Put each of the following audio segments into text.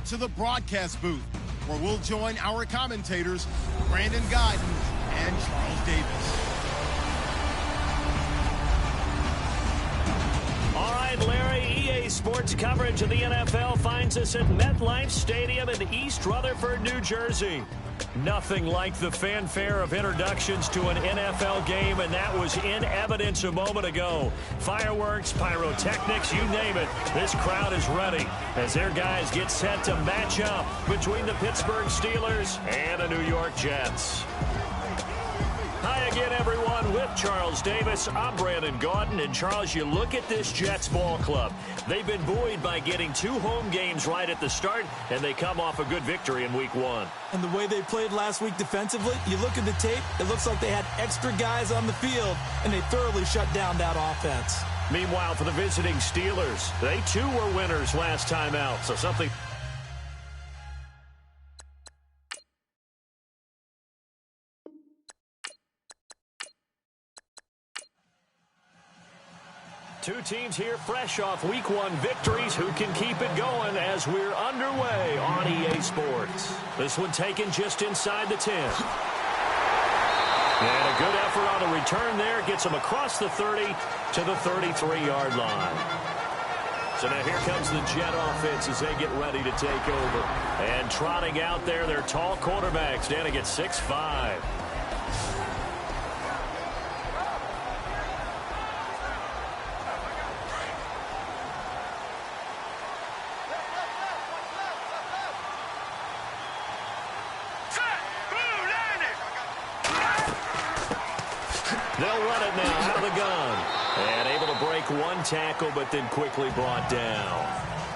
to the broadcast booth, where we'll join our commentators, Brandon Guyton and Charles Davis. All right, Larry, EA Sports coverage of the NFL finds us at MetLife Stadium in East Rutherford, New Jersey. Nothing like the fanfare of introductions to an NFL game, and that was in evidence a moment ago. Fireworks, pyrotechnics, you name it. This crowd is ready as their guys get set to match up between the Pittsburgh Steelers and the New York Jets. Hi again, everyone, with Charles Davis. I'm Brandon Guyton. And, Charles, you look at this Jets ball club. They've been buoyed by getting 2 home games right at the start, and they come off a good victory in Week 1. And the way they played last week defensively, you look at the tape, it looks like they had extra guys on the field, and they thoroughly shut down that offense. Meanwhile, for the visiting Steelers, they, too, were winners last time out, so something... Two teams here fresh off Week 1 victories. Who can keep it going as we're underway on EA Sports? This one taken just inside the 10. And a good effort on the return there. Gets them across the 30 to the 33-yard line. So now here comes the Jet offense as they get ready to take over. And trotting out there, their tall quarterback standing at 6'5". They'll run it now out of the gun. And able to break one tackle, but then quickly brought down.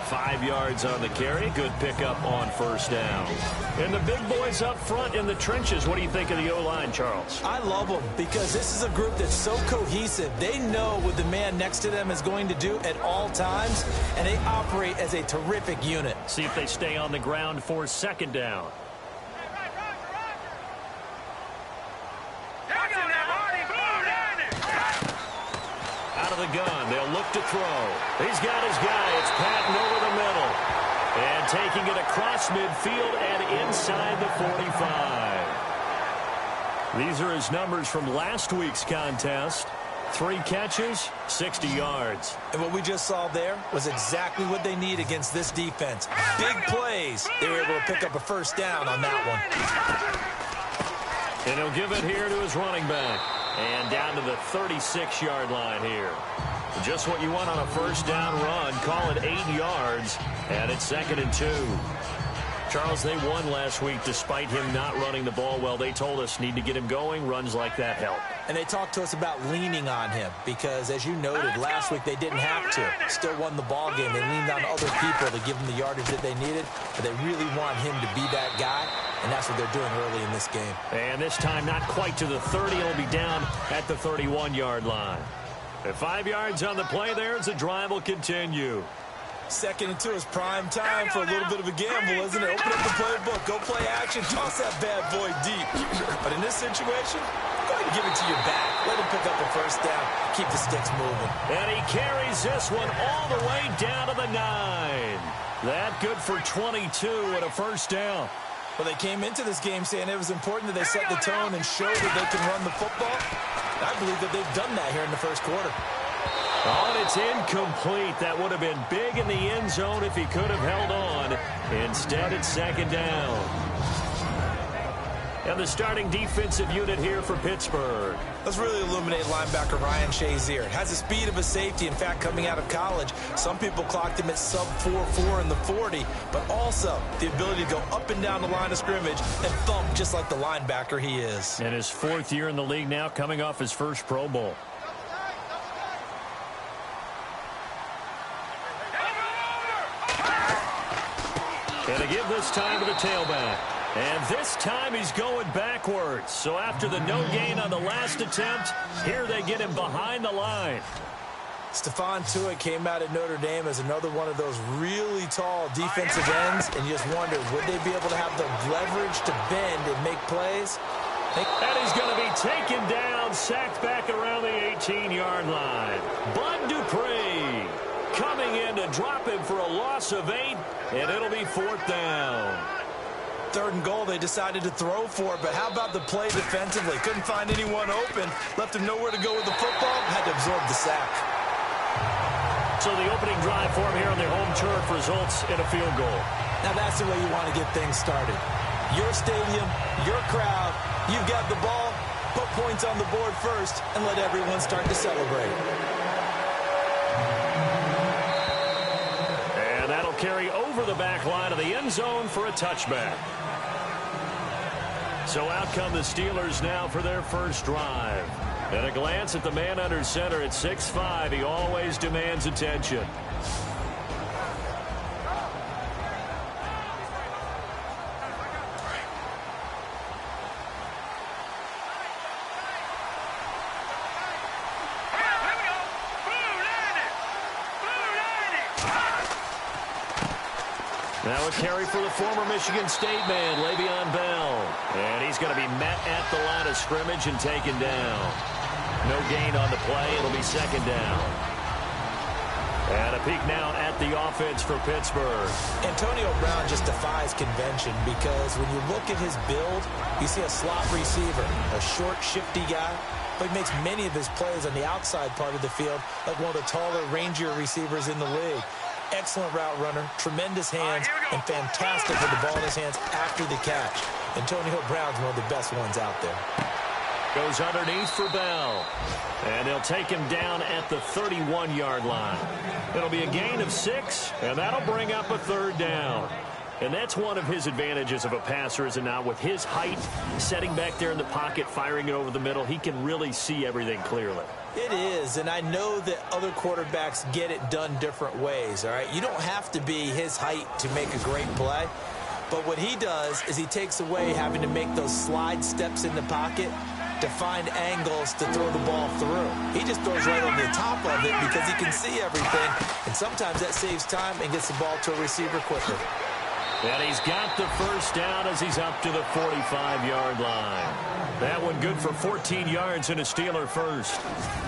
5 yards on the carry. Good pickup on first down. And the big boys up front in the trenches. What do you think of the O-line, Charles? I love them because this is a group that's so cohesive. They know what the man next to them is going to do at all times, and they operate as a terrific unit. See if they stay on the ground for second down. The gun. They'll look to throw. He's got his guy. It's Patton over the middle. And taking it across midfield and inside the 45. These are his numbers from last week's contest. 3 catches, 60 yards. And what we just saw there was exactly what they need against this defense. Big plays. They were able to pick up a first down on that one. And he'll give it here to his running back. And down to the 36-yard line here. Just what you want on a first down run. Call it 8 yards. And it's 2nd and 2. Charles, they won last week despite him not running the ball well. They told us need to get him going. Runs like that help. And they talked to us about leaning on him because, as you noted, last week they didn't have to. Still won the ball game. They leaned on other people to give them the yardage that they needed. But they really want him to be that guy. And that's what they're doing early in this game. And this time not quite to the 30. It'll be down at the 31-yard line. At 5 yards on the play there as the drive will continue. 2nd and 2 is prime time for a little bit of a gamble, isn't it? Open up the playbook, go play action, toss that bad boy deep. But in this situation, go ahead and give it to your back. Let him pick up a first down. Keep the sticks moving. And he carries this one all the way down to the 9. That good for 22 and a first down. Well, they came into this game saying it was important that they set the tone and show that they can run the football. I believe that they've done that here in the first quarter. Oh, and it's incomplete. That would have been big in the end zone if he could have held on. Instead, it's 2nd down. And the starting defensive unit here for Pittsburgh. Let's really illuminate linebacker Ryan Shazier. Has the speed of a safety. In fact, coming out of college, some people clocked him at sub 4.4 in the 40, but also the ability to go up and down the line of scrimmage and thump just like the linebacker he is. And his 4th year in the league now, coming off his first Pro Bowl. And a give this time to the tailback. And this time he's going backwards. So after the no gain on the last attempt, here they get him behind the line. Stephon Tuitt came out at Notre Dame as another one of those really tall defensive ends, and you just wonder, would they be able to have the leverage to bend and make plays? And he's going to be taken down, sacked back around the 18-yard line. Bud Dupree coming in to drop him for a loss of 8, and it'll be 4th down. 3rd and goal, they decided to throw for it, but how about the play defensively? Couldn't find anyone open, left him nowhere to go with the football, had to absorb the sack. So the opening drive for him here on their home turf results in a field goal. Now that's the way you want to get things started. Your stadium, your crowd, you've got the ball, put points on the board first, and let everyone start to celebrate. And that'll carry over the back line of the end zone for a touchback. So out come the Steelers now for their first drive. And a glance at the man under center at 6'5", he always demands attention. Now a carry for the former Michigan State man, Le'Veon Bell. And he's going to be met at the line of scrimmage and taken down. No gain on the play. It'll be 2nd down. And a peek now at the offense for Pittsburgh. Antonio Brown just defies convention because when you look at his build, you see a slot receiver, a short, shifty guy, but he makes many of his plays on the outside part of the field like one of the taller, rangier receivers in the league. Excellent route runner, tremendous hands, and fantastic with the ball in his hands after the catch. Antonio Brown's one of the best ones out there. Goes underneath for Bell. And they'll take him down at the 31-yard line. It'll be a gain of 6, and that'll bring up a 3rd down. And that's one of his advantages of a passer, is it not? With his height, setting back there in the pocket, firing it over the middle, he can really see everything clearly. It is, and I know that other quarterbacks get it done different ways, all right? You don't have to be his height to make a great play. But what he does is he takes away having to make those slide steps in the pocket to find angles to throw the ball through. He just throws right over the top of it because he can see everything, and sometimes that saves time and gets the ball to a receiver quicker. And he's got the first down as he's up to the 45-yard line. That one good for 14 yards and a Steeler first.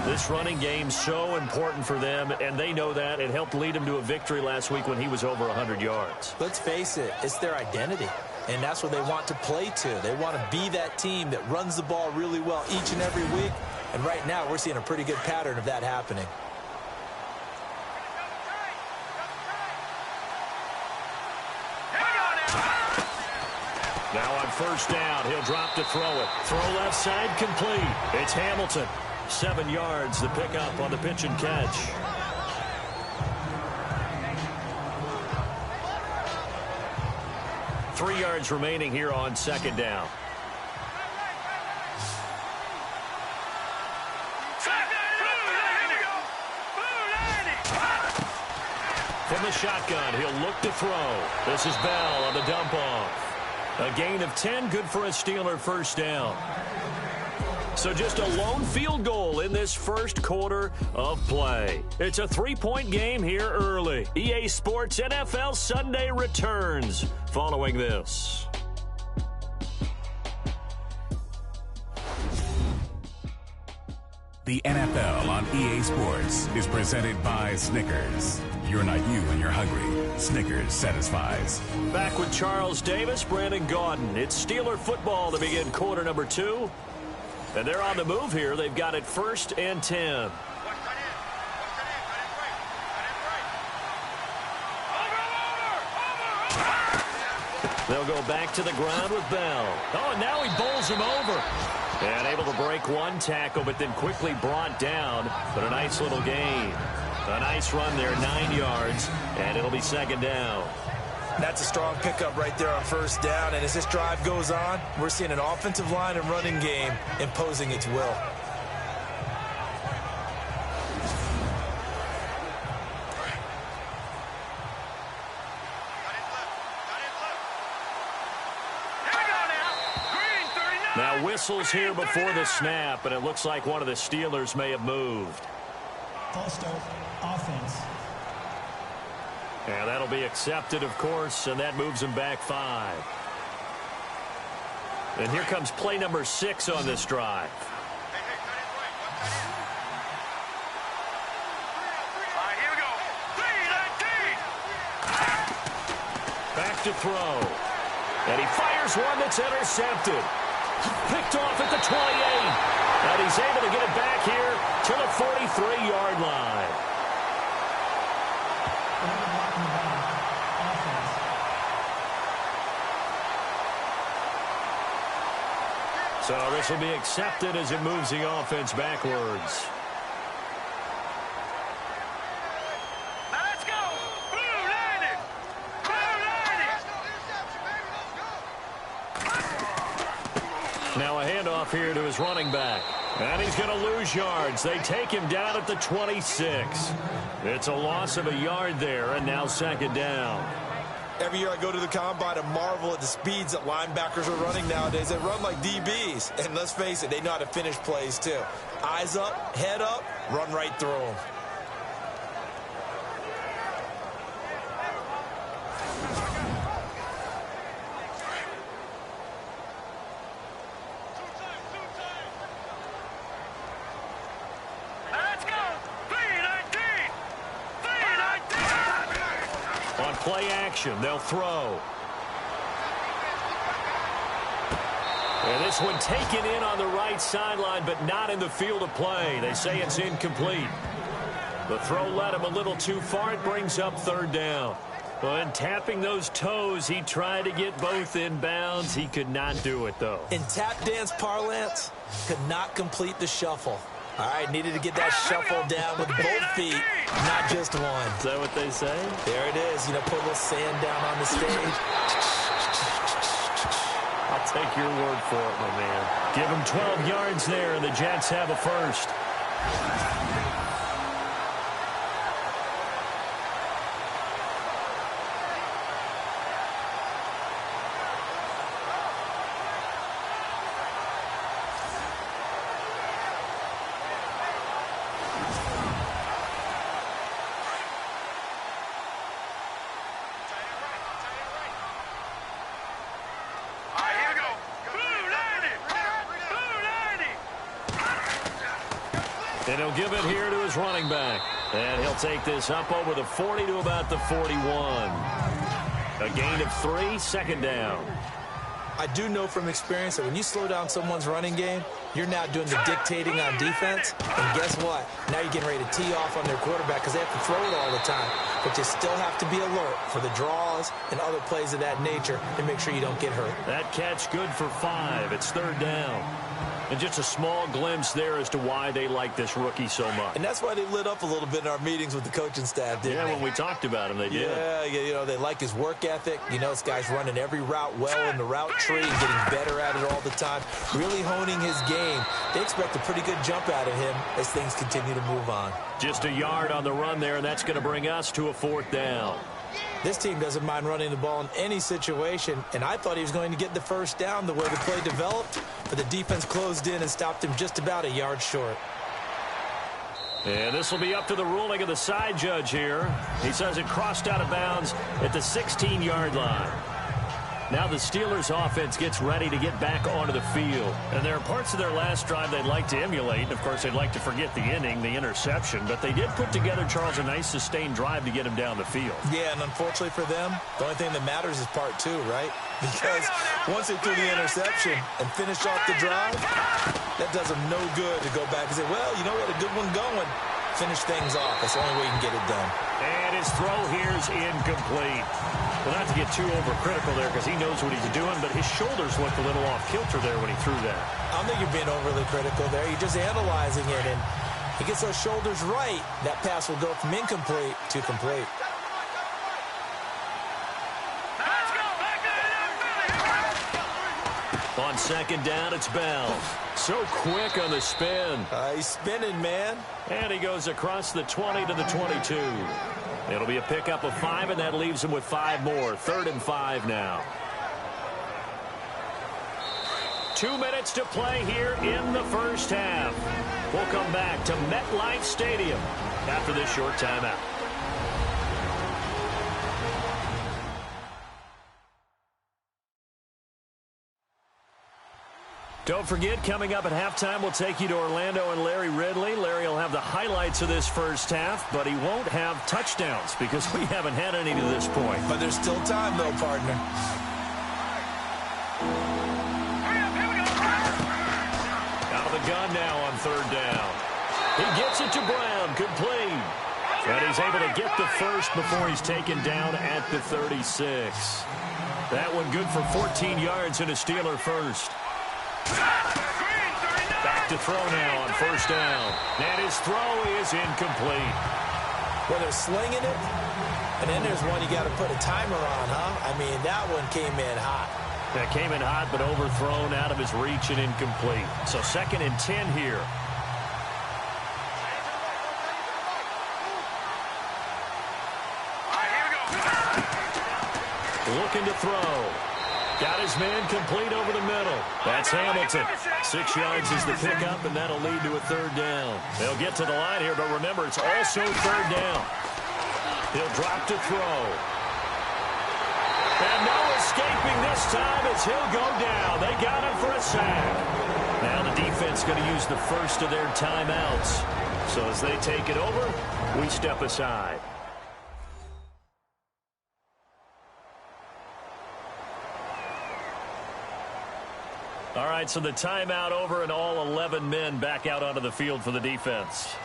This running game's so important for them, and they know that. It helped lead him to a victory last week when he was over 100 yards. Let's face it, it's their identity, and that's what they want to play to. They want to be that team that runs the ball really well each and every week, and right now we're seeing a pretty good pattern of that happening. Now on first down, he'll drop to throw it. Throw left side, complete. It's Hamilton. 7 yards, the pickup on the pitch and catch. Three yards remaining here on 2nd down. From the shotgun, he'll look to throw. This is Bell on the dump off. A gain of 10, good for a Steeler first down. So just a lone field goal in this first quarter of play. It's a 3-point game here early. EA Sports NFL Sunday returns following this. The NFL on EA Sports is presented by Snickers. You're not you when you're hungry. Snickers satisfies. Back with Charles Davis, Brandon Gaudin. It's Steeler football to begin quarter number 2. And they're on the move here. They've got it 1st and 10. They'll go back to the ground with Bell. Oh, and now he bowls him over. And able to break one tackle, but then quickly brought down. But a nice little gain. A nice run there, 9 yards, and it'll be 2nd down. That's a strong pickup right there on first down, and as this drive goes on, we're seeing an offensive line and running game imposing its will. Now whistles here before the snap, and it looks like one of the Steelers may have moved. False start, offense. And that'll be accepted, of course, and that moves him back 5. And here comes play number 6 on this drive. All right, here we go. left to throw. And he fires one that's intercepted. Picked off at the 28. And he's able to get it back here to the 43-yard line. So this will be accepted as it moves the offense backwards. Now a handoff here to his running back. And he's going to lose yards. They take him down at the 26. It's a loss of a yard there, and now second down. Every year I go to the combine and marvel at the speeds that linebackers are running nowadays. They run like DBs. And let's face it, they know how to finish plays too. Eyes up, head up, run right through them. Play action. They'll throw. And this one taken in on the right sideline, but not in the field of play. They say it's incomplete. The throw led him a little too far. It brings up third down. But tapping those toes, he tried to get both in bounds. He could not do it, though. In tap dance parlance, could not complete the shuffle. All right, needed to get that shuffle down with both feet, not just one. Is that what they say? There it is. You know, put a little sand down on the stage. I'll take your word for it, my man. Give him 12 yards there, and the Jets have a first. And he'll give it here to his running back. And he'll take this up over the 40 to about the 41. A gain of 3, second down. I do know from experience that when you slow down someone's running game, you're now doing the dictating on defense. And guess what? Now you're getting ready to tee off on their quarterback because they have to throw it all the time. But you still have to be alert for the draws and other plays of that nature to make sure you don't get hurt. That catch good for 5. It's third down. And just a small glimpse there as to why they like this rookie so much. And that's why they lit up a little bit in our meetings with the coaching staff, didn't they? When we talked about him, they did. Yeah, you know, they like his work ethic. You know, this guy's running every route well in the route tree and getting better at it all the time, really honing his game. They expect a pretty good jump out of him as things continue to move on. Just a yard on the run there, and that's going to bring us to a fourth down. This team doesn't mind running the ball in any situation, and I thought he was going to get the first down the way the play developed, but the defense closed in and stopped him just about a yard short. And this will be up to the ruling of the side judge here. He says it crossed out of bounds at the 16-yard line. Now the Steelers offense gets ready to get back onto the field. And there are parts of their last drive they'd like to emulate. And, of course, they'd like to forget the inning, the interception. But they did put together, Charles, a nice sustained drive to get him down the field. Yeah, and unfortunately for them, the only thing that matters is part 2, right? Because once they threw the interception and finished off the drive, that does them no good to go back and say, well, you know, we had a good one going. Finish things off. That's the only way you can get it done. And his throw here is incomplete. Well, not to get too overcritical there because he knows what he's doing, but his shoulders looked a little off kilter there when he threw that. I don't think you're being overly critical there. You're just analyzing it, and he gets those shoulders right. That pass will go from incomplete to complete. On second down, it's Bell. So quick on the spin. He's spinning, man. And he goes across the 20 to the 22. It'll be a pickup of 5, and that leaves him with 5 more. 3rd and 5 now. 2 minutes to play here in the first half. We'll come back to MetLife Stadium after this short timeout. Don't forget, coming up at halftime, we'll take you to Orlando and Larry Ridley. Larry will have the highlights of this first half, but he won't have touchdowns because we haven't had any to this point. But there's still time, though, partner. Out of the gun now on third down. He gets it to Brown, complete. And he's able to get the first before he's taken down at the 36. That one good for 14 yards and a Steeler first. Back to throw now on first down. And his throw is incomplete. Well, they're slinging it, and then there's one you got to put a timer on, huh? I mean, that one came in hot. That came in hot, but overthrown, out of his reach and incomplete. So 2nd and 10 here. Looking to throw. Got his man complete over the middle. That's Hamilton. 6 yards is the pickup, and that'll lead to a third down. They'll get to the line here, but remember, it's also third down. He'll drop to throw. And no escaping this time as he'll go down. They got him for a sack. Now the defense going to use the first of their timeouts. So as they take it over, we step aside. All right, so the timeout over and all 11 men back out onto the field for the defense.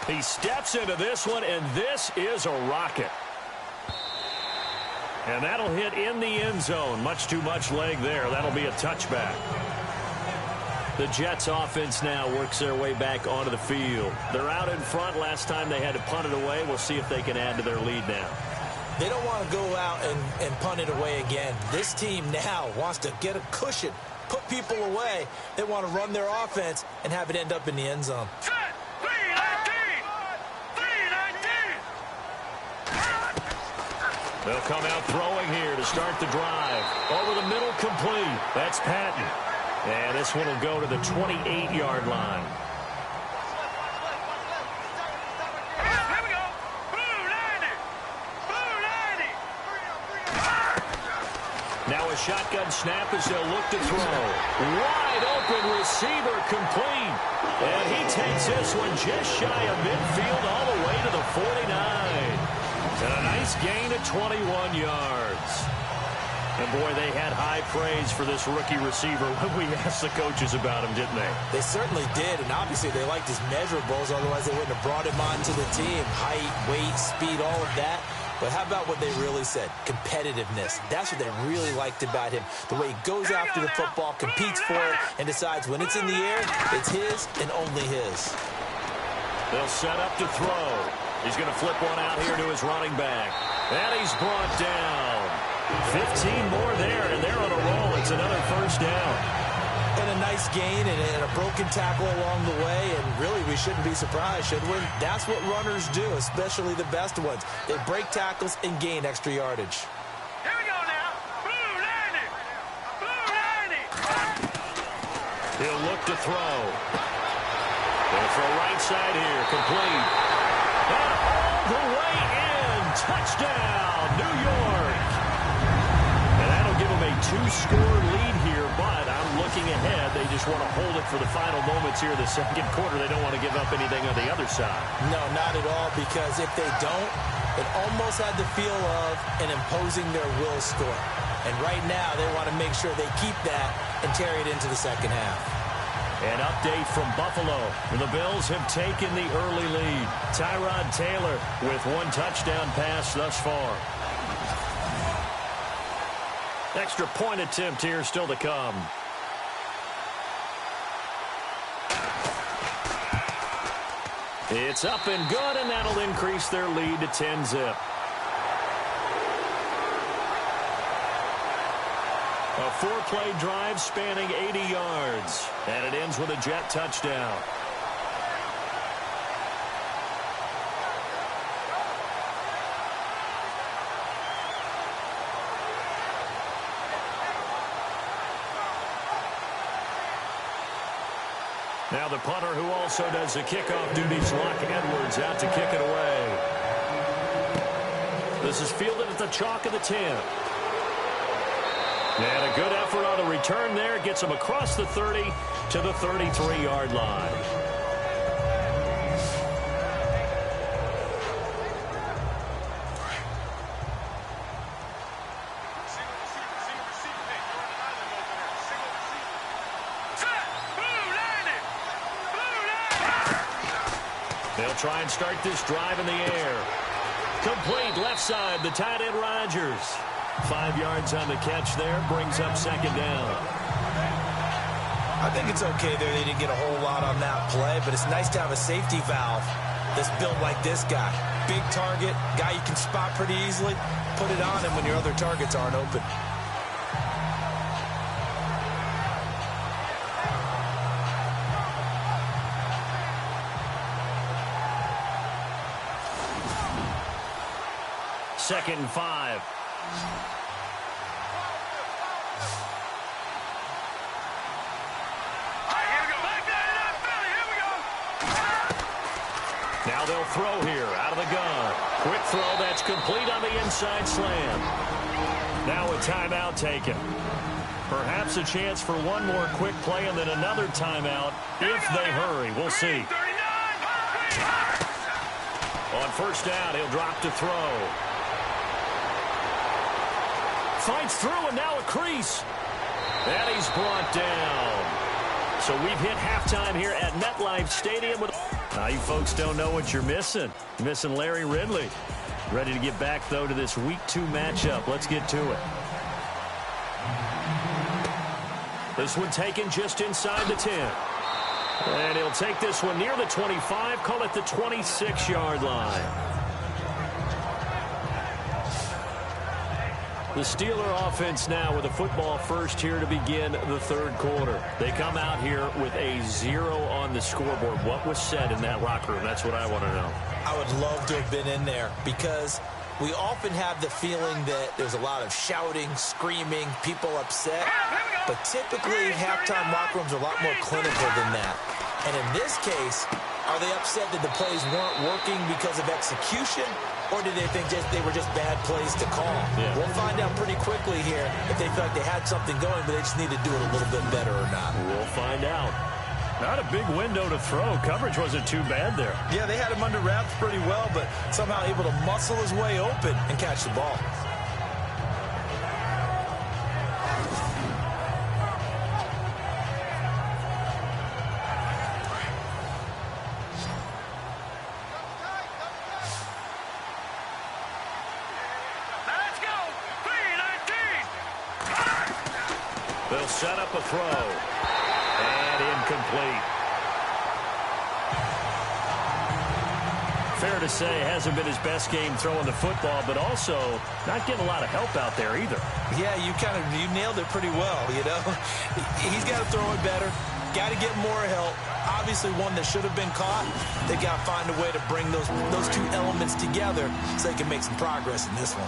He steps into this one, and this is a rocket. And that'll hit in the end zone. Much too much leg there. That'll be a touchback. The Jets offense now works their way back onto the field. They're out in front. Last time they had to punt it away. We'll see if they can add to their lead now. They don't want to go out and punt it away again. This team now wants to get a cushion, put people away. They want to run their offense and have it end up in the end zone. They'll come out throwing here to start the drive. Over the middle, complete. That's Patton. And this one will go to the 28-yard line. Now a shotgun snap as they'll look to throw. Wide open receiver complete. And he takes this one just shy of midfield all the way to the 49. And a nice gain of 21 yards. And, boy, they had high praise for this rookie receiver when we asked the coaches about him, didn't they? They certainly did, and obviously they liked his measurables. Otherwise, they wouldn't have brought him onto the team. Height, weight, speed, all of that. But how about what they really said? Competitiveness. That's what they really liked about him. The way he goes after the football, competes for it, and decides when it's in the air, it's his and only his. They'll set up to throw. He's going to flip one out here to his running back. And he's brought down. 15 more there, and they're on a roll. It's another first down. And a nice gain and a broken tackle along the way, and really we shouldn't be surprised, should we? That's what runners do, especially the best ones. They break tackles and gain extra yardage. Here we go now. Blue 90. Blue 90. He'll look to throw. They'll throw right side here, complete. And all the way in. Touchdown, New York. And that'll give them a 2-score lead here, but I'm looking ahead. They just want to hold it for the final moments here of the second quarter. They don't want to give up anything on the other side. No, not at all, because if they don't, it almost had the feel of an imposing their will score. And right now, they want to make sure they keep that and carry it into the second half. An update from Buffalo. The Bills have taken the early lead. Tyrod Taylor with 1 touchdown pass thus far. Extra point attempt here still to come. It's up and good, and that'll increase their lead to 10-zip. A 4-play drive spanning 80 yards. And it ends with a Jet touchdown. Now the punter who also does the kickoff duties, Locke Edwards, out to kick it away. This is fielded at the chalk of the 10. And a good effort on the return there. Gets him across the 30 to the 33-yard line. They'll try and start this drive in the air. Complete left side, the tight end Rodgers. 5 yards on the catch there, brings up second down. I think it's okay there. They didn't get a whole lot on that play, but it's nice to have a safety valve that's built like this guy. Big target, guy you can spot pretty easily. Put it on him when your other targets aren't open. Second and 5. Now they'll throw here out of the gun. Quick throw that's complete on the inside slam. Now a timeout taken. Perhaps a chance for one more quick play and then another timeout if they hurry. We'll see. On first down, he'll drop to throw. Fights through and now a crease. And he's brought down. So we've hit halftime here at MetLife Stadium. Now you folks don't know what you're missing. You're missing Larry Ridley. Ready to get back, though, to this Week 2 matchup. Let's get to it. This one taken just inside the 10. And he'll take this one near the 25, call it the 26-yard line. The Steeler offense now with a football first here to begin the third quarter. They come out here with a 0 on the scoreboard. What was said in that locker room? That's what I want to know. I would love to have been in there because we often have the feeling that there's a lot of shouting, screaming, people upset. But typically, halftime locker rooms are a lot more clinical than that. And in this case, are they upset that the plays weren't working because of execution? Or did they think they were just bad plays to call? Yeah. We'll find out pretty quickly here if they felt like they had something going, but they just need to do it a little bit better or not. We'll find out. Not a big window to throw. Coverage wasn't too bad there. Yeah, they had him under wraps pretty well, but somehow able to muscle his way open and catch the ball. Set up a throw. And incomplete. Fair to say, hasn't been his best game throwing the football, but also not getting a lot of help out there either. Yeah, you nailed it pretty well, you know. He's got to throw it better. Got to get more help. Obviously one that should have been caught. They got to find a way to bring those two elements together so they can make some progress in this one.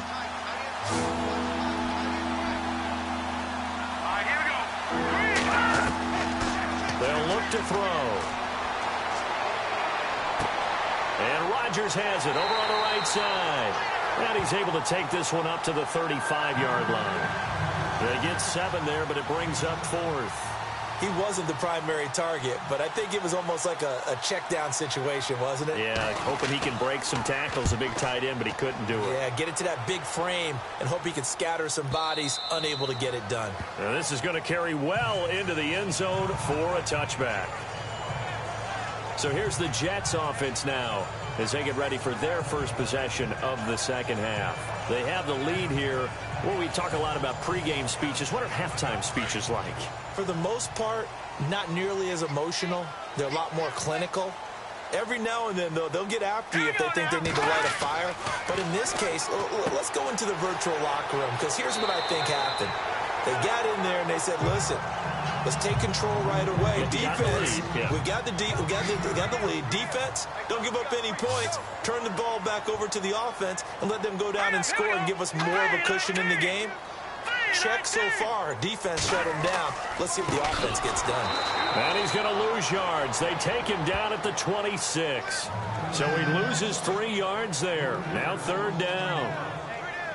They'll look to throw. And Rodgers has it over on the right side. And he's able to take this one up to the 35-yard line. They get 7 there, but it brings up 4th. He wasn't the primary target, but I think it was almost like a check-down situation, wasn't it? Yeah, hoping he can break some tackles, a big tight end, but he couldn't do it. Yeah, get it to that big frame and hope he can scatter some bodies, unable to get it done. Now this is going to carry well into the end zone for a touchback. So here's the Jets offense now as they get ready for their first possession of the second half. They have the lead here. Well, we talk a lot about pregame speeches. What are halftime speeches like? For the most part, not nearly as emotional. They're a lot more clinical. Every now and then, though, they'll get after you if they think they need to light a fire. But in this case, let's go into the virtual locker room, because here's what I think happened. They got in there and they said, listen, let's take control right away. Defense, we got the lead. Defense, don't give up any points. Turn the ball back over to the offense and let them go down and score and give us more of a cushion in the game. Check so far. Defense shut him down. Let's see if the offense gets done. And he's going to lose yards. They take him down at the 26. So he loses 3 yards there. Now third down.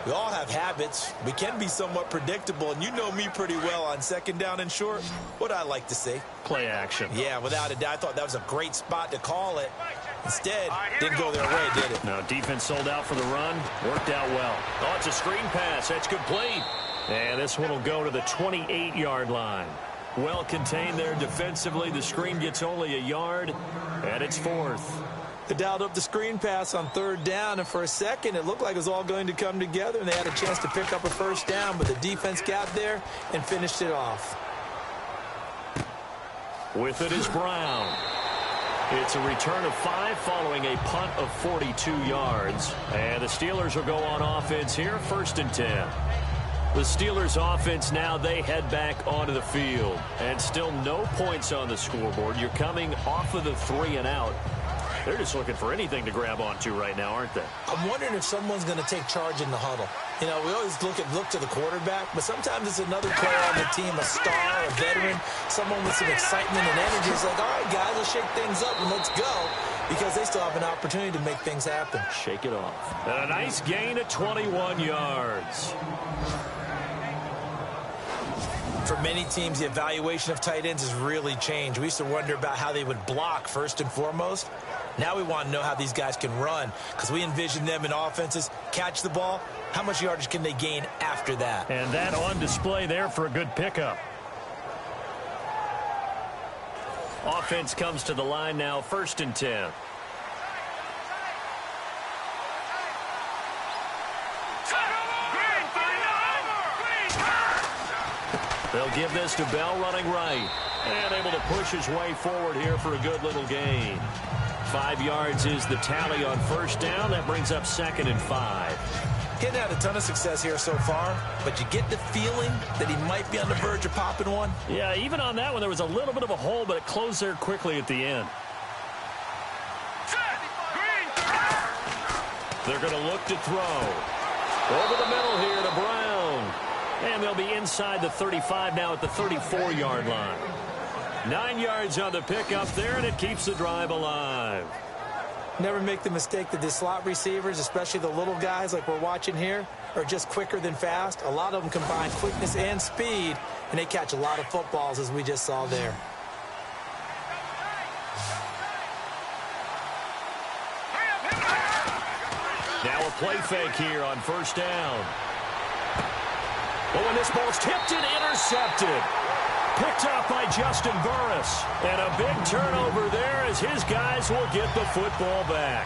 We all have habits. We can be somewhat predictable, and you know me pretty well on second down and short. What I like to see. Play action. Yeah, without a doubt. I thought that was a great spot to call it. Instead, didn't go their way, did it? No, defense sold out for the run. Worked out well. Oh, it's a screen pass. That's complete. And this one will go to the 28-yard line. Well contained there defensively. The screen gets only a yard, and it's 4th. They dialed up the screen pass on 3rd down, and for a second, it looked like it was all going to come together, and they had a chance to pick up a 1st down, but the defense got there and finished it off. With it is Brown. It's a return of 5 following a punt of 42 yards. And the Steelers will go on offense here, 1st and 10. The Steelers offense now, they head back onto the field. And still no points on the scoreboard. You're coming off of the 3 and out. They're just looking for anything to grab onto right now, aren't they? I'm wondering if someone's going to take charge in the huddle. You know, we always look to the quarterback, but sometimes it's another player on the team, a star, a veteran, someone with some excitement and energy. It's like, all right, guys, let's shake things up and let's go, because they still have an opportunity to make things happen. Shake it off. And a nice gain of 21 yards. For many teams, the evaluation of tight ends has really changed. We used to wonder about how they would block first and foremost. Now we want to know how these guys can run, because we envision them in offenses, catch the ball. How much yardage can they gain after that? And that on display there for a good pickup. Offense comes to the line now, 1st and 10. They'll give this to Bell running right. And able to push his way forward here for a good little gain. 5 yards is the tally on 1st down. That brings up 2nd and 5. Getting had a ton of success here so far, but you get the feeling that he might be on the verge of popping one. Yeah, even on that one, there was a little bit of a hole, but it closed there quickly at the end. They're going to look to throw. Over the middle here to Brown. And they'll be inside the 35 now at the 34-yard line. 9 yards on the pickup there, and it keeps the drive alive. Never make the mistake that the slot receivers, especially the little guys like we're watching here, are just quicker than fast. A lot of them combine quickness and speed, and they catch a lot of footballs, as we just saw there. Now a play fake here on 1st down. But when this ball's tipped and intercepted. Picked up by Justin Burris. And a big turnover there as his guys will get the football back.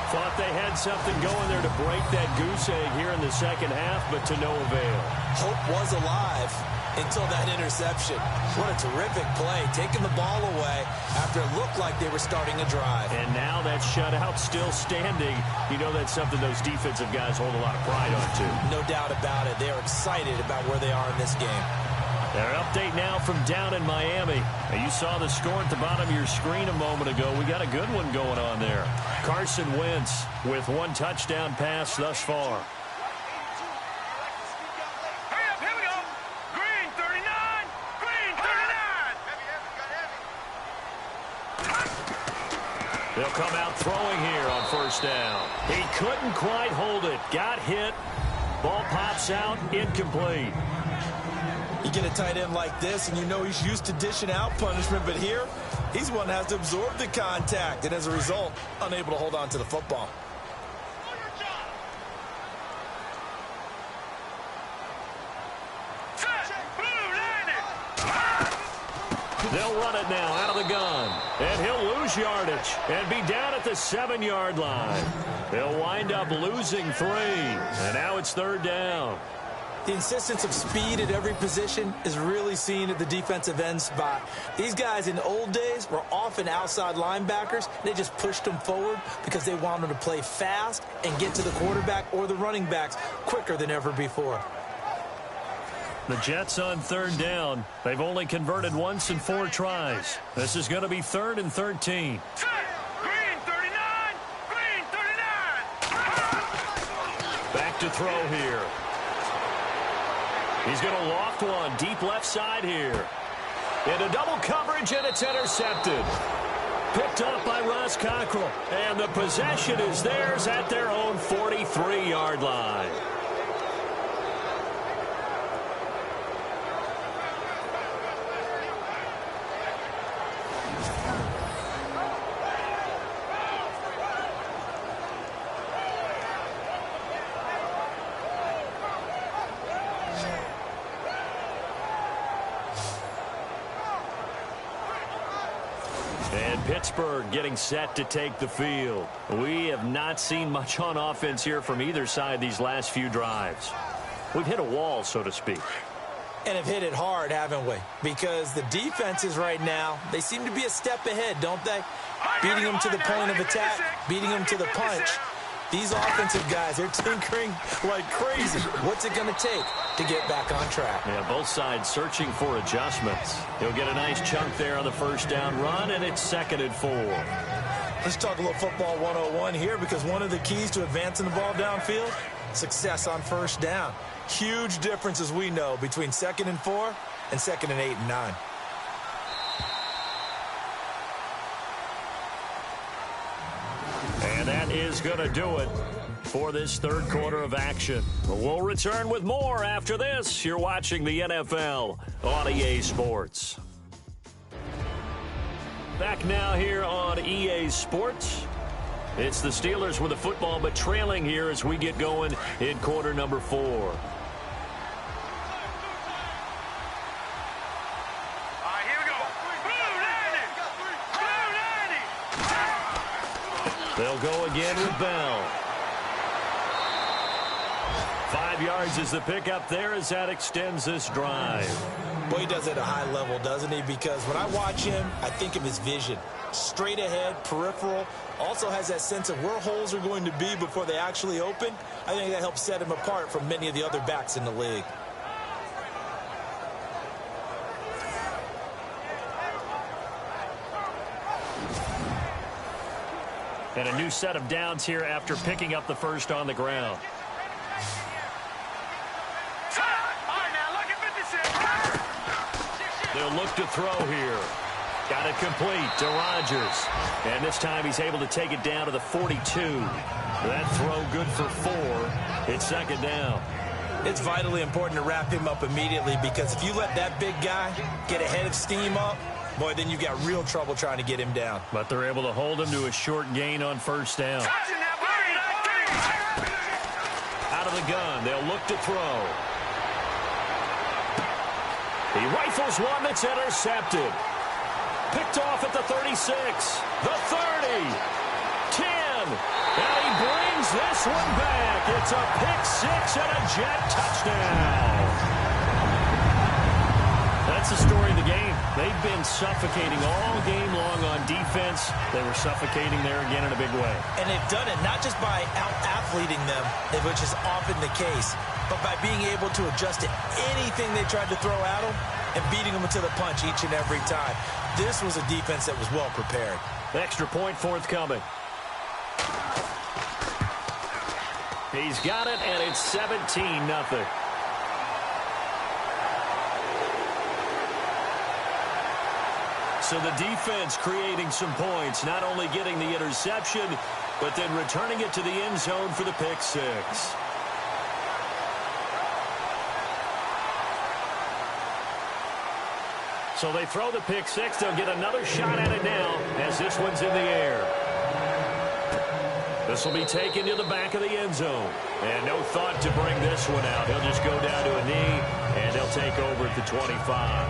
Thought they had something going there to break that goose egg here in the second half, but to no avail. Hope was alive until that interception. What a terrific play, taking the ball away after it looked like they were starting a drive. And now that shutout still standing. You know that's something those defensive guys hold a lot of pride on, too. No doubt about it. They're excited about where they are in this game. An update now from down in Miami. Now you saw the score at the bottom of your screen a moment ago. We got a good one going on there. Carson Wentz with 1 touchdown pass thus far. Hurry up, here we go. Green 39, green 39. They'll come out throwing here on 1st down. He couldn't quite hold it. Got hit. Ball pops out, incomplete. You get a tight end like this, and you know he's used to dishing out punishment, but here, he's one that has to absorb the contact, and as a result, unable to hold on to the football. They'll run it now out of the gun, and he'll lose yardage and be down at the 7-yard line. They'll wind up losing 3, and now it's 3rd down. The insistence of speed at every position is really seen at the defensive end spot. These guys in the old days were often outside linebackers. They just pushed them forward because they wanted to play fast and get to the quarterback or the running backs quicker than ever before. The Jets on 3rd down. They've only converted once in 4 tries. This is going to be 3rd and 13. Green 39, green 39. Back to throw here. He's going to loft one deep left side here. Into double coverage, and it's intercepted. Picked up by Ross Cockrell. And the possession is theirs at their own 43-yard line. Pittsburgh getting set to take the field. We have not seen much on offense here from either side these last few drives. We've hit a wall, so to speak. And have hit it hard, haven't we? Because the defenses right now, they seem to be a step ahead, don't they? Beating them to the point of attack, beating them to the punch. These offensive guys, they're tinkering like crazy. What's it going to take to get back on track? Yeah, both sides searching for adjustments. He'll get a nice chunk there on the first down run, and it's 2nd and 4. Let's talk a little football 101 here, because one of the keys to advancing the ball downfield, success on first down. Huge difference, as we know, between 2nd and 4 and 2nd and 8 and 9. And that is going to do it for this third quarter of action. We'll return with more after this. You're watching the NFL on EA Sports. Back now here on EA Sports. It's the Steelers with the football, but trailing here as we get going in quarter number 4. They'll go again with Bell. 5 yards is the pickup there as that extends this drive. Boy, he does it at a high level, doesn't he? Because when I watch him, I think of his vision. Straight ahead, peripheral. Also has that sense of where holes are going to be before they actually open. I think that helps set him apart from many of the other backs in the league. And a new set of downs here after picking up the first on the ground. They'll look to throw here. Got it complete to Rodgers. And this time he's able to take it down to the 42. That throw good for 4. It's 2nd down. It's vitally important to wrap him up immediately, because if you let that big guy get a head of steam up, boy, then you've got real trouble trying to get him down. But they're able to hold him to a short gain on first down. Out of the gun, they'll look to throw. He rifles one that's intercepted. Picked off at the 36, the 30, 10, and he brings this one back. It's a pick 6 and a jet touchdown. That's the story of the game. They've been suffocating all game long on defense. They were suffocating there again in a big way. And they've done it not just by out-athleting them, which is often the case, but by being able to adjust to anything they tried to throw at them and beating them to the punch each and every time. This was a defense that was well prepared. Extra point forthcoming. He's got it, and it's 17-0. So the defense creating some points, not only getting the interception, but then returning it to the end zone for the pick 6. So they throw the pick 6. They'll get another shot at it now as this one's in the air. This will be taken to the back of the end zone. And no thought to bring this one out. He'll just go down to a knee, and they'll take over at the 25.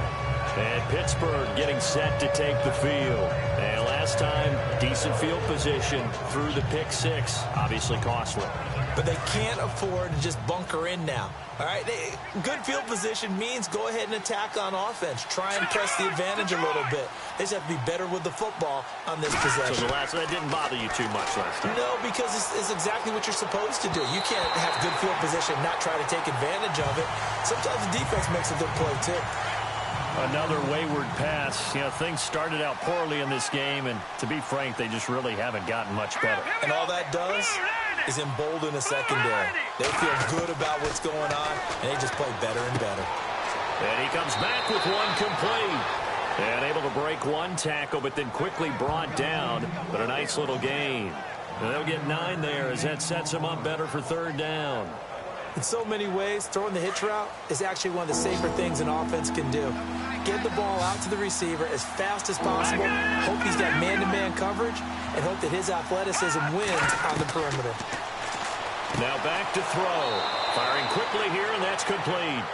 And Pittsburgh getting set to take the field. And last time, decent field position through the pick 6. Obviously costly. But they can't afford to just bunker in now. All right, good field position means go ahead and attack on offense. Try and press the advantage a little bit. They just have to be better with the football on this possession. So that didn't bother you too much last time? No, because it's exactly what you're supposed to do. You can't have good field position and not try to take advantage of it. Sometimes the defense makes a good play, too. Another wayward pass. You know, things started out poorly in this game, and to be frank, they just really haven't gotten much better. And all that does is embolden a secondary. They feel good about what's going on, and they just play better and better. And he comes back with one complete. And able to break one tackle, but then quickly brought down. But a nice little gain. And they'll get 9 there as that sets them up better for 3rd down. In so many ways, throwing the hitch route is actually one of the safer things an offense can do. Get the ball out to the receiver as fast as possible, hope he's got man-to-man coverage, and hope that his athleticism wins on the perimeter. Now back to throw. Firing quickly here, and that's complete.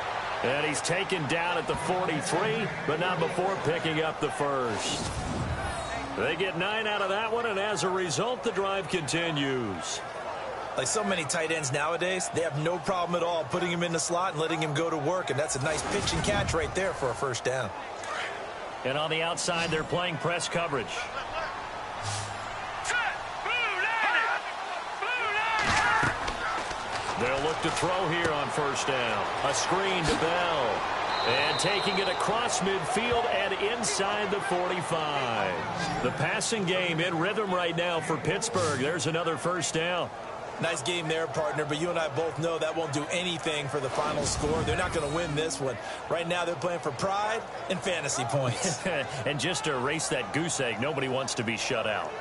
And he's taken down at the 43, but not before picking up the first. They get 9 out of that one, and as a result, the drive continues. Like so many tight ends nowadays, they have no problem at all putting him in the slot and letting him go to work, and that's a nice pitch and catch right there for a first down. And on the outside, they're playing press coverage. They'll look to throw here on first down. A screen to Bell. And taking it across midfield and inside the 45. The passing game in rhythm right now for Pittsburgh. There's another first down. Nice game there, partner, but you and I both know that won't do anything for the final score. They're not going to win this one. Right now, they're playing for pride and fantasy points. And just to erase that goose egg, nobody wants to be shut out.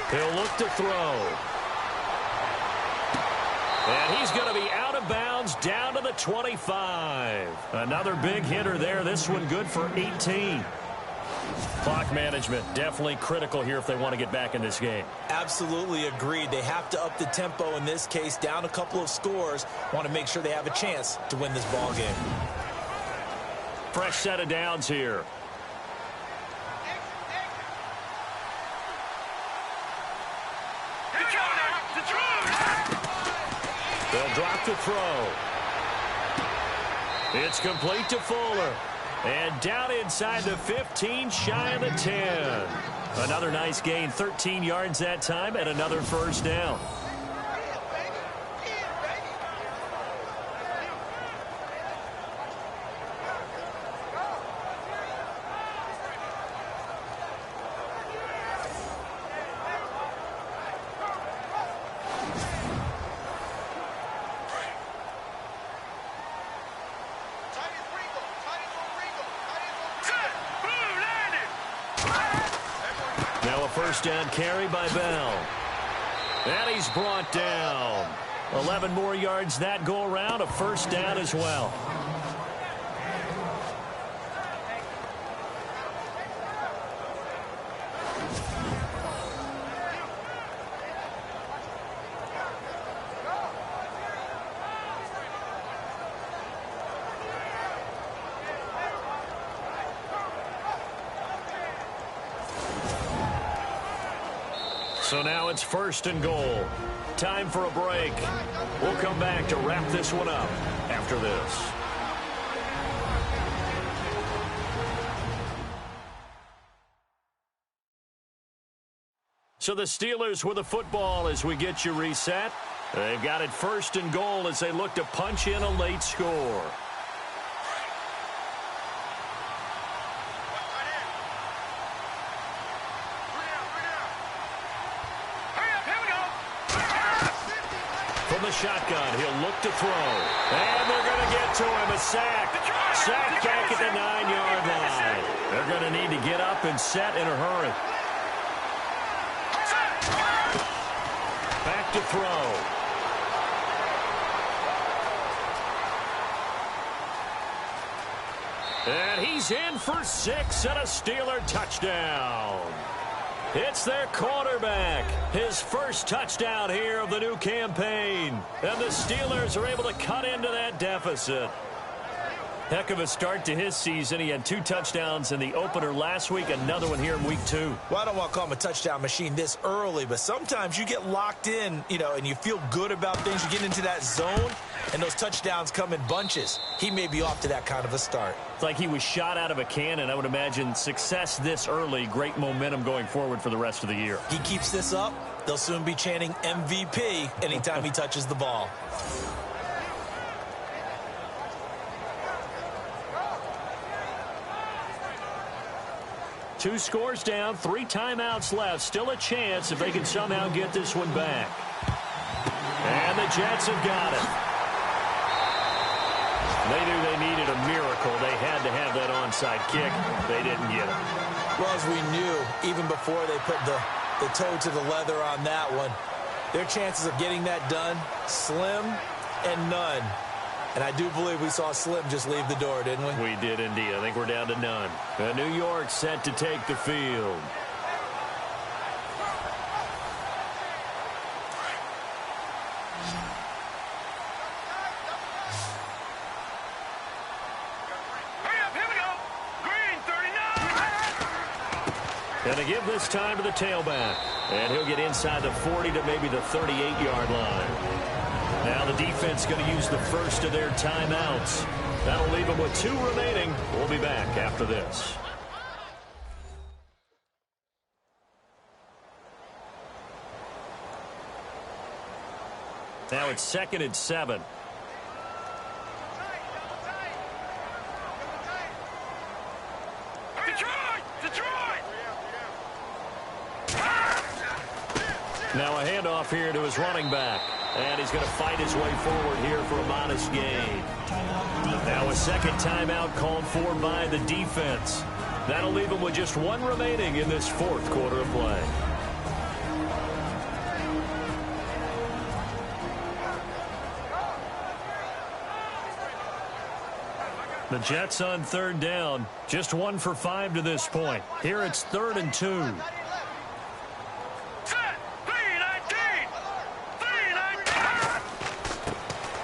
He'll look to throw. And he's going to be out of bounds down to the 25. Another big hitter there. This one good for 18. Clock management definitely critical here if they want to get back in this game. Absolutely agreed. They have to up the tempo in this case, down a couple of scores. Want to make sure they have a chance to win this ball game. Fresh set of downs here. They'll drop the throw. It's complete to Fuller. And down inside the 15, shy of the 10. Another nice gain, 13 yards that time, and another first down. First down carry by Bell. And he's brought down. 11 more yards that go around. A first down as well. So now it's first and goal. Time for a break. We'll come back to wrap this one up after this. So the Steelers with the football as we get you reset. They've got it first and goal as they look to punch in a late score. The shotgun, he'll look to throw, and they're going to get to him. A sack back at the 9-yard line. They're going to need to get up and set in a hurry. Back to throw. And he's in for 6 and a Steeler touchdown. It's their quarterback. His first touchdown here of the new campaign. And the Steelers are able to cut into that deficit. Heck of a start to his season. He had 2 touchdowns in the opener last week, another one here in week 2. Well, I don't want to call him a touchdown machine this early, but sometimes you get locked in, and you feel good about things. You get into that zone, and those touchdowns come in bunches. He may be off to that kind of a start. It's like he was shot out of a cannon. I would imagine success this early, great momentum going forward for the rest of the year. He keeps this up, they'll soon be chanting MVP anytime he touches the ball. Two scores down, 3 timeouts left. Still a chance if they can somehow get this one back. And the Jets have got it. They knew they needed a miracle. They had to have that onside kick. They didn't get it. Well, as we knew, even before they put the toe to the leather on that one, their chances of getting that done, slim and none. And I do believe we saw Slim just leave the door, didn't we? We did indeed. I think we're down to none. New York set to take the field. And they give this time to the tailback. And he'll get inside the 40 to maybe the 38-yard line. Now the defense going to use the first of their timeouts. That'll leave them with 2 remaining. We'll be back after this. Now it's 2nd and 7. Now a handoff here to his running back. And he's going to fight his way forward here for a modest gain. Now a second timeout called for by the defense. That'll leave him with just 1 remaining in this 4th quarter of play. The Jets on 3rd down. Just 1 for 5 to this point. Here it's 3rd and 2.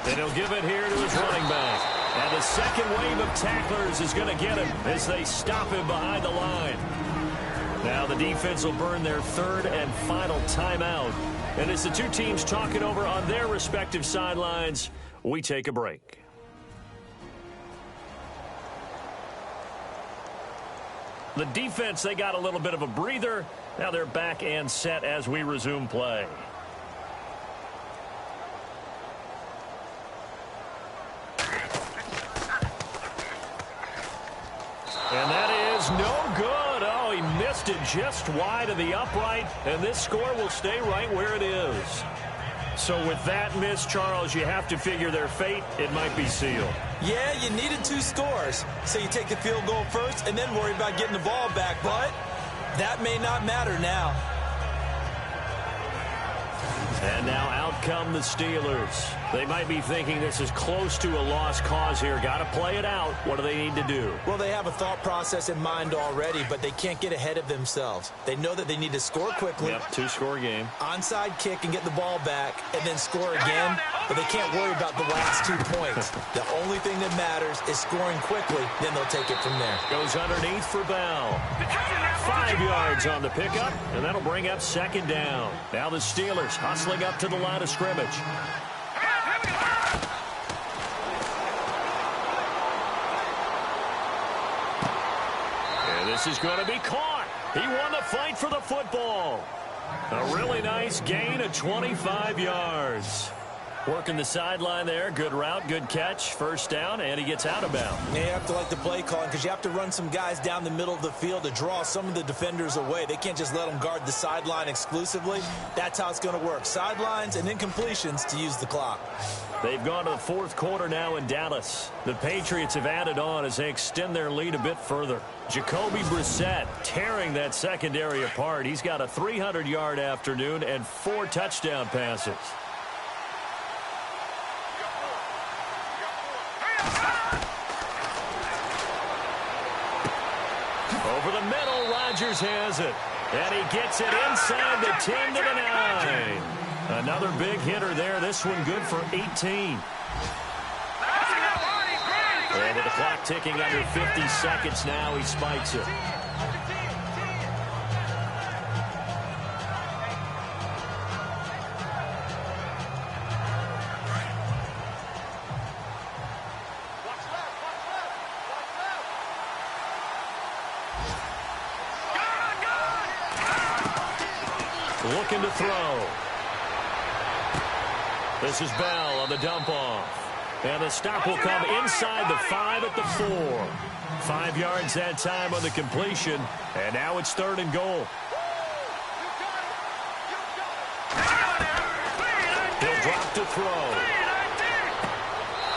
And he'll give it here to his running back. And the second wave of tacklers is going to get him as they stop him behind the line. Now the defense will burn their 3rd and final timeout. And as the 2 teams talk it over on their respective sidelines, we take a break. The defense, they got a little bit of a breather. Now they're back and set as we resume play. And that is no good. Oh, he missed it just wide of the upright, and this score will stay right where it is. So with that miss, Charles, you have to figure their fate. It might be sealed. Yeah, you needed 2 scores. So you take the field goal first and then worry about getting the ball back. But that may not matter now. And now out come the Steelers. They might be thinking this is close to a lost cause here. Got to play it out. What do they need to do? Well, they have a thought process in mind already, but they can't get ahead of themselves. They know that they need to score quickly. Yep, 2-score game. Onside kick and get the ball back and then score again, but they can't worry about the last 2 points. The only thing that matters is scoring quickly, then they'll take it from there. Goes underneath for Bell. 5 yards on the pickup, and that'll bring up 2nd down. Now the Steelers hustling up to the line of scrimmage. And this is going to be caught. He won the fight for the football. A really nice gain of 25 yards. Working the sideline there. Good route, good catch. 1st down, and he gets out of bounds. Yeah, you have to like the play calling because you have to run some guys down the middle of the field to draw some of the defenders away. They can't just let them guard the sideline exclusively. That's how it's going to work. Sidelines and incompletions to use the clock. They've gone to the 4th quarter now in Dallas. The Patriots have added on as they extend their lead a bit further. Jacoby Brissett tearing that secondary apart. He's got a 300-yard afternoon and 4 touchdown passes. Over the middle, Rodgers has it. And he gets it inside the 10 to the 9. Another big hitter there. This one good for 18. And with the clock ticking under 50 seconds now, he spikes it. Looking to throw. This is Bell on the dump off. And the stop will come inside the 5 at the 4. 5 yards that time on the completion. And now it's 3rd and goal. He'll drop to throw.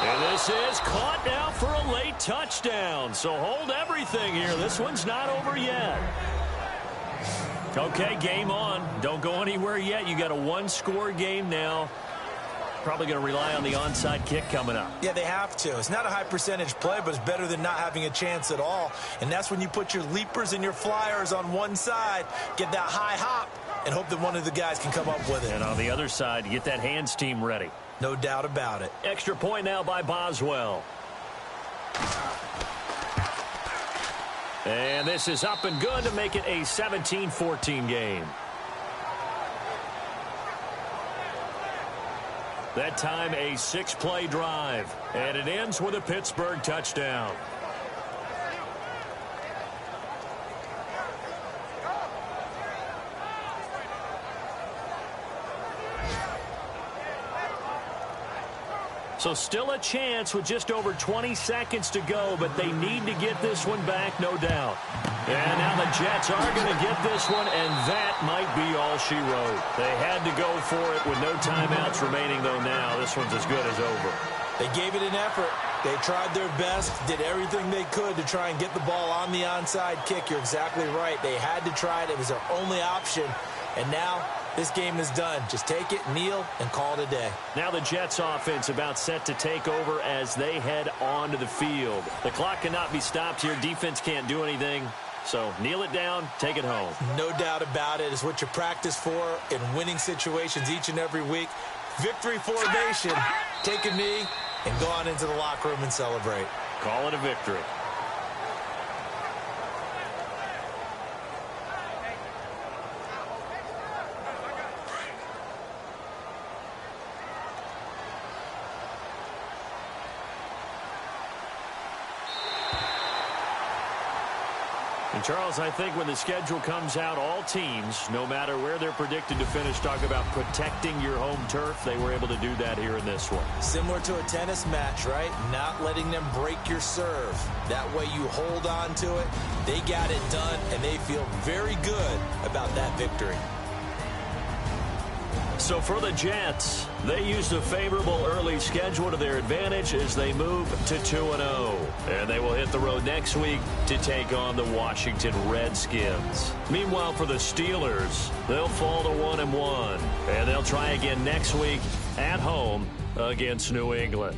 And this is caught now for a late touchdown. So hold everything here. This one's not over yet. Okay, game on. Don't go anywhere yet. You got a 1-score game now. Probably going to rely on the onside kick coming up. Yeah, they have to. It's not a high percentage play, but it's better than not having a chance at all. And that's when you put your leapers and your flyers on one side, get that high hop, and hope that one of the guys can come up with it. And on the other side, get that hands team ready. No doubt about it. Extra point now by Boswell. And this is up and good to make it a 17-14 game. That time a 6-play drive. And it ends with a Pittsburgh touchdown. So still a chance with just over 20 seconds to go, but they need to get this one back, no doubt. And now the Jets are going to get this one, and that might be all she wrote. They had to go for it with no timeouts remaining, though now this one's as good as over. They gave it an effort. They tried their best, did everything they could to try and get the ball on the onside kick. You're exactly right. They had to try it. It was their only option. And now this game is done. Just take it, kneel, and call it a day. Now the Jets offense about set to take over as they head onto the field. The clock cannot be stopped here. Defense can't do anything. So kneel it down, take it home. No doubt about it. It's what you practice for in winning situations each and every week. Victory formation. Take a knee and go on into the locker room and celebrate. Call it a victory. And Charles, I think when the schedule comes out, all teams, no matter where they're predicted to finish, talk about protecting your home turf. They were able to do that here in this one. Similar to a tennis match, right? Not letting them break your serve. That way you hold on to it. They got it done, and they feel very good about that victory. So for the Jets, they used a favorable early schedule to their advantage as they move to 2-0. And they will hit the road next week to take on the Washington Redskins. Meanwhile, for the Steelers, they'll fall to 1-1. And they'll try again next week at home against New England.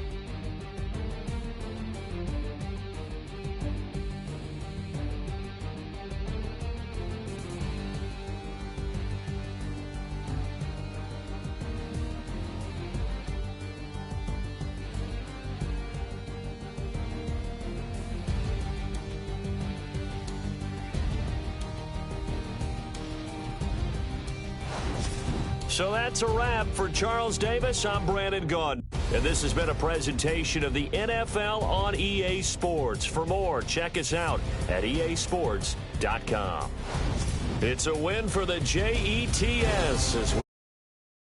So that's a wrap for Charles Davis. I'm Brandon Gaudin. And this has been a presentation of the NFL on EA Sports. For more, check us out at easports.com. It's a win for the Jets as